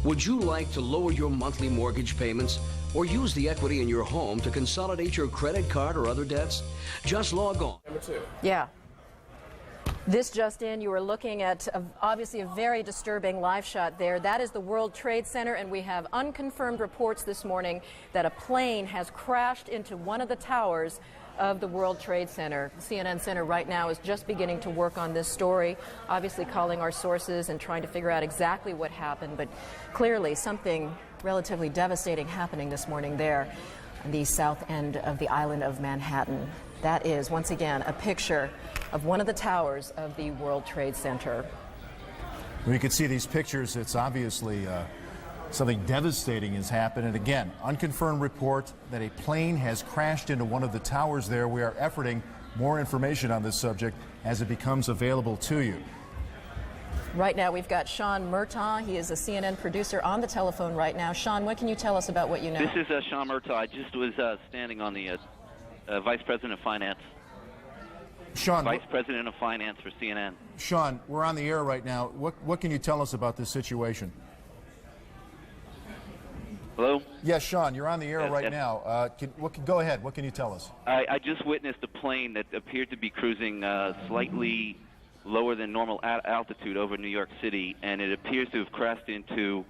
Would you like to lower your monthly mortgage payments or use the equity in your home to consolidate your credit card or other debts? Just log on. Number 2. Yeah. This just in, you are looking at obviously a very disturbing live shot there. That is the World Trade Center, and we have unconfirmed reports this morning that a plane has crashed into one of the towers of the World Trade Center. CNN Center right now is just beginning to work on this story, obviously calling our sources and trying to figure out exactly what happened, but clearly something relatively devastating happening this morning there on the south end of the island of Manhattan. That is, once again, a picture of one of the towers of the World Trade Center. We can see these pictures. It's obviously something devastating has happened. And again, unconfirmed report that a plane has crashed into one of the towers there. We are efforting more information on this subject as it becomes available to you. Right now, we've got Sean Murtaugh. He is a CNN producer on the telephone right now. Sean, what can you tell us about what you know? This is Sean Murtaugh. I just was standing on the Vice President of Finance. Sean, Vice President of Finance for CNN. Sean, we're on the air right now. What can you tell us about this situation? Hello? Yes, Sean, you're on the air right yes. now. Go ahead. What can you tell us? I just witnessed a plane that appeared to be cruising slightly lower than normal altitude over New York City, and it appears to have crashed into,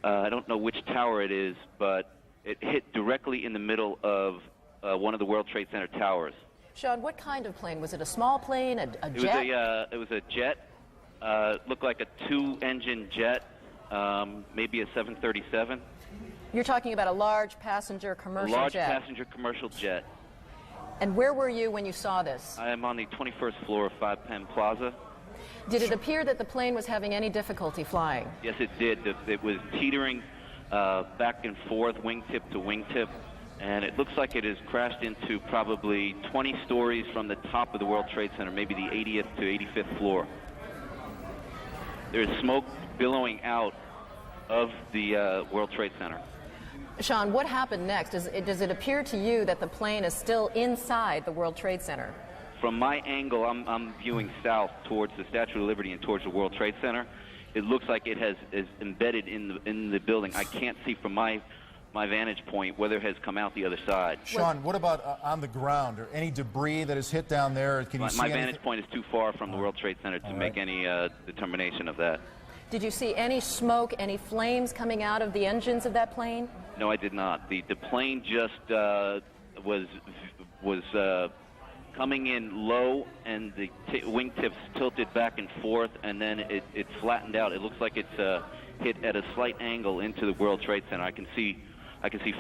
I don't know which tower it is, but it hit directly in the middle of one of the World Trade Center towers. Sean, what kind of plane? Was it a small plane, a jet? It was a jet. Looked like a 2-engine jet, maybe a 737. You're talking about a large passenger commercial jet? A large passenger commercial jet. And where were you when you saw this? I am on the 21st floor of 5 Penn Plaza. Did it appear that the plane was having any difficulty flying? Yes, it did. It was teetering back and forth, wingtip to wingtip, and it looks like it has crashed into probably 20 stories from the top of the World Trade Center, maybe the 80th to 85th floor. There's smoke billowing out of the World Trade Center. Sean, what happened next? Does it appear to you that the plane is still inside the World Trade Center? From my angle, I'm viewing south towards the Statue of Liberty and towards the World Trade Center. It looks like it is embedded in the building. I can't see from my vantage point whether it has come out the other side. Sean, what about on the ground? Or any debris that is hit down there? Can you see my vantage point is too far from the World Trade Center to make any determination of that. Did you see any smoke, any flames coming out of the engines of that plane? No, I did not. The plane just was coming in low, and the wingtips tilted back and forth, and then it flattened out. It looks like it's hit at a slight angle into the World Trade Center. I can see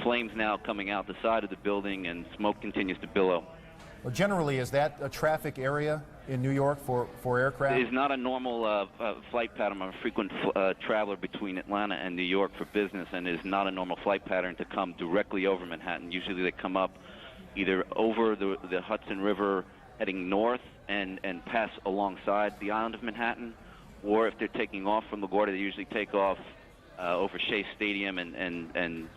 flames now coming out the side of the building, and smoke continues to billow. Well, generally, is that a traffic area in New York for aircraft? It is not a normal flight pattern. I'm a frequent traveler between Atlanta and New York for business, and it is not a normal flight pattern to come directly over Manhattan. Usually they come up either over the Hudson River heading north and pass alongside the island of Manhattan, or if they're taking off from LaGuardia, they usually take off over Shea Stadium and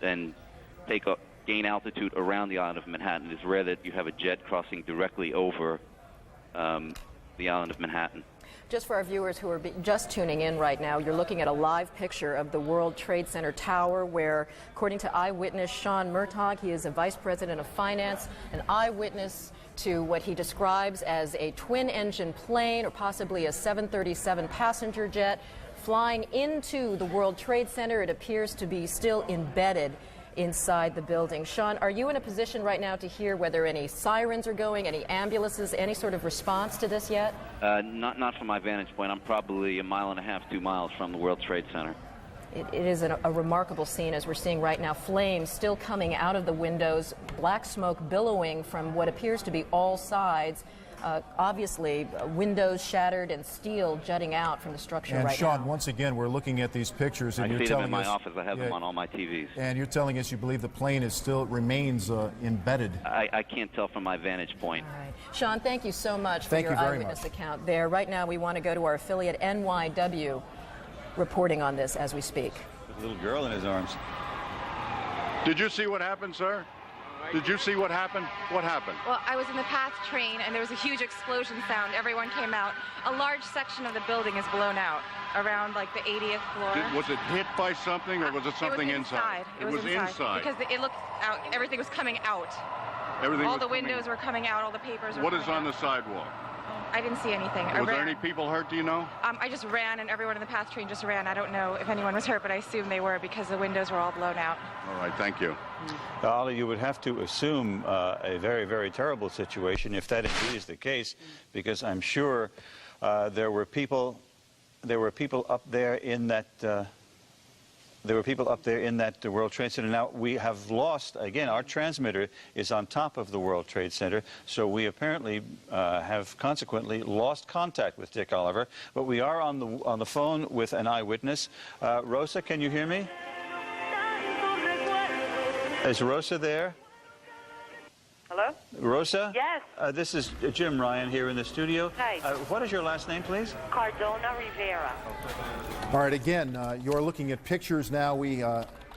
gain altitude around the island of Manhattan. It's rare that you have a jet crossing directly over the island of Manhattan. Just for our viewers who are just tuning in right now, you're looking at a live picture of the World Trade Center tower where, according to eyewitness Sean Murtaugh, he is a vice president of finance, an eyewitness to what he describes as a twin-engine plane or possibly a 737 passenger jet flying into the World Trade Center. It appears to be still embedded inside the building. Sean, are you in a position right now to hear whether any sirens are going, any ambulances, any sort of response to this yet? Not from my vantage point. I'm probably 1.5 miles, 2 miles from the World Trade Center. It is a remarkable scene, as we're seeing right now. Flames still coming out of the windows, black smoke billowing from what appears to be all sides. Obviously, windows shattered and steel jutting out from the structure right now. And Sean, once again, we're looking at these pictures, and you're telling us... I see them in my office. I have them on all my TVs. And you're telling us you believe the plane remains embedded. I can't tell from my vantage point. All right. Sean, thank you so much for your eyewitness account there. Right now, we want to go to our affiliate NYW reporting on this as we speak. With a little girl in his arms. Did you see what happened, sir? Did you see what happened? What happened? Well, I was in the PATH train, and there was a huge explosion sound. Everyone came out. A large section of the building is blown out, around like the 80th floor. Was it hit by something, or was it something inside? It was inside. Because it looked out. Everything was coming out. All the windows were coming out. All the papers were What is coming on out. the sidewalk? I didn't see anything. Was there any people hurt, do you know? I just ran, and everyone in the PATH train just ran. I don't know if anyone was hurt, but I assume they were because the windows were all blown out. All right, thank you. Ollie, you would have to assume a very, very terrible situation if that indeed is the case, because I'm sure there were people up there in that World Trade Center. Now, we have lost, again, our transmitter is on top of the World Trade Center, so we apparently have consequently lost contact with Dick Oliver, but we are on the phone with an eyewitness. Rosa, can you hear me? Is Rosa there? Hello? Rosa? Yes. This is Jim Ryan here in the studio. Hi. What is your last name, please? Cardona Rivera. All right, again, you're looking at pictures now. We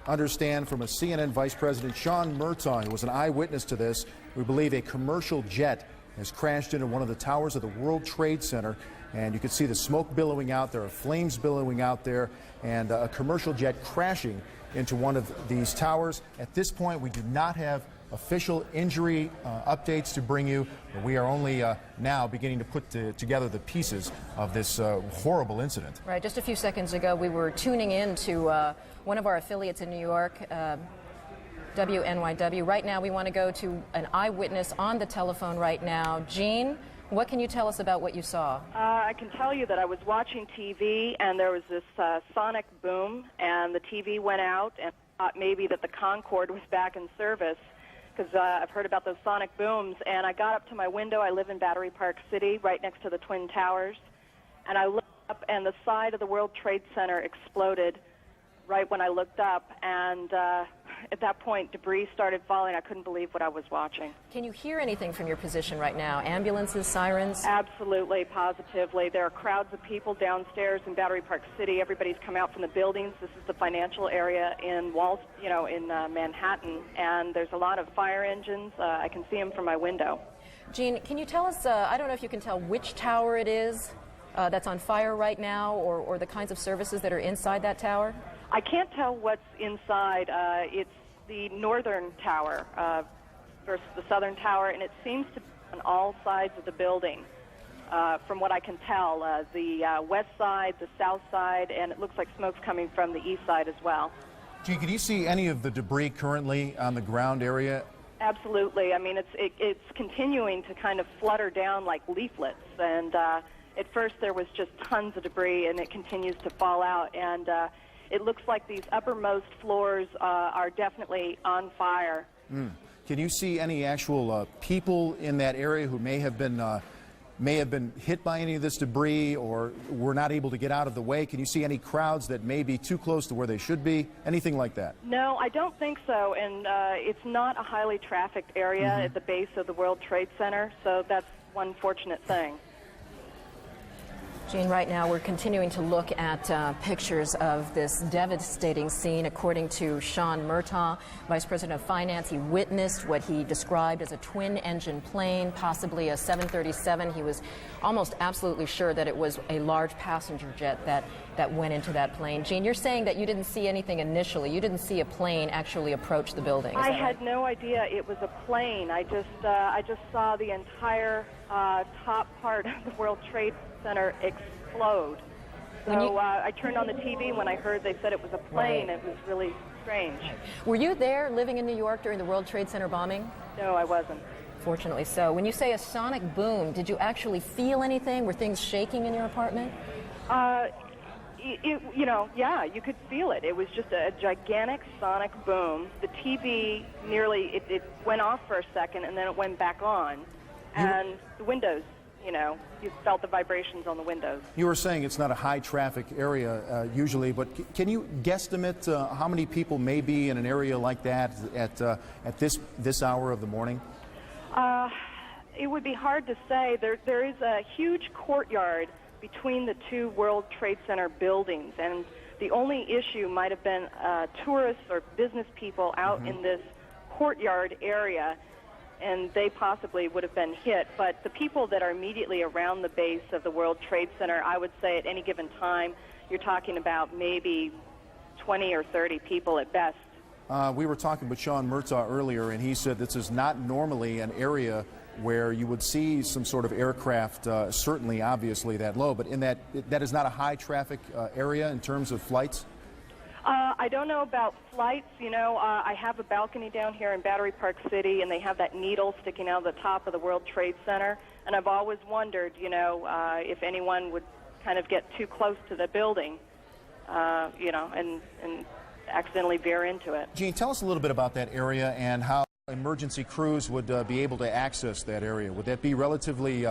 understand from a CNN Vice President, Sean Murtaugh, who was an eyewitness to this. We believe a commercial jet has crashed into one of the towers of the World Trade Center, and you can see the smoke billowing out. There are flames billowing out there, and a commercial jet crashing into one of these towers. At this point, we do not have official injury updates to bring you. We are only now beginning to put together the pieces of this horrible incident. Right, just a few seconds ago, we were tuning in to one of our affiliates in New York, WNYW. Right now, we want to go to an eyewitness on the telephone right now. Jean, what can you tell us about what you saw? I can tell you that I was watching TV, and there was this sonic boom, and the TV went out, and I thought maybe that the Concorde was back in service, because I've heard about those sonic booms. And I got up to my window. I live in Battery Park City, right next to the Twin Towers, and I looked up, and the side of the World Trade Center exploded right when I looked up, and at that point, debris started falling. I couldn't believe what I was watching. Can you hear anything from your position right now? Ambulances, sirens? Absolutely, positively. There are crowds of people downstairs in Battery Park City. Everybody's come out from the buildings. This is the financial area in Manhattan, and there's a lot of fire engines. I can see them from my window. Jean, can you tell us, I don't know if you can tell which tower it is that's on fire right now, or the kinds of services that are inside that tower? I can't tell what's inside. It's the northern tower versus the southern tower, and it seems to be on all sides of the building, from what I can tell. The west side, the south side, and it looks like smoke's coming from the east side as well. Gene, can you see any of the debris currently on the ground area? Absolutely. I mean, it's continuing to kind of flutter down like leaflets, and at first there was just tons of debris, and it continues to fall out, and it looks like these uppermost floors are definitely on fire. Can you see any actual people in that area who may have been hit by any of this debris, or were not able to get out of the way? Can you see any crowds that may be too close to where they should be? Anything like that? No, I don't think so, and it's not a highly trafficked area at the base of the World Trade Center, so that's one fortunate thing. Jean, right now we're continuing to look at pictures of this devastating scene. According to Sean Murtaugh, Vice President of Finance, he witnessed what he described as a twin-engine plane, possibly a 737. He was almost absolutely sure that it was a large passenger jet that went into that plane. Jean, you're saying that you didn't see anything initially. You didn't see a plane actually approach the building. I had no idea it was a plane. I just saw the entire top part of the World Trade Center explode. So I turned on the TV when I heard they said it was a plane. It was really strange. Were you there living in New York during the World Trade Center bombing? No, I wasn't. Fortunately so. When you say a sonic boom, did you actually feel anything? Were things shaking in your apartment? Yeah, you could feel it. It was just a gigantic sonic boom. The TV it went off for a second, and then it went back on. And the windows, you felt the vibrations on the windows. You were saying it's not a high-traffic area usually, but can you guesstimate how many people may be in an area like that at this hour of the morning? It would be hard to say. There is a huge courtyard between the two World Trade Center buildings, and the only issue might have been tourists or business people out in this courtyard area, and they possibly would have been hit. But the people that are immediately around the base of the World Trade Center, I would say at any given time, you're talking about maybe 20 or 30 people at best. We were talking with Sean Murtaugh earlier, and he said this is not normally an area where you would see some sort of aircraft, certainly, obviously, that low, but in that is not a high traffic area in terms of flights? I don't know about flights. You know, I have a balcony down here in Battery Park City, and they have that needle sticking out of the top of the World Trade Center, and I've always wondered, you know, if anyone would kind of get too close to the building, you know, and accidentally veer into it. Gene, tell us a little bit about that area and how emergency crews would be able to access that area. Would that be relatively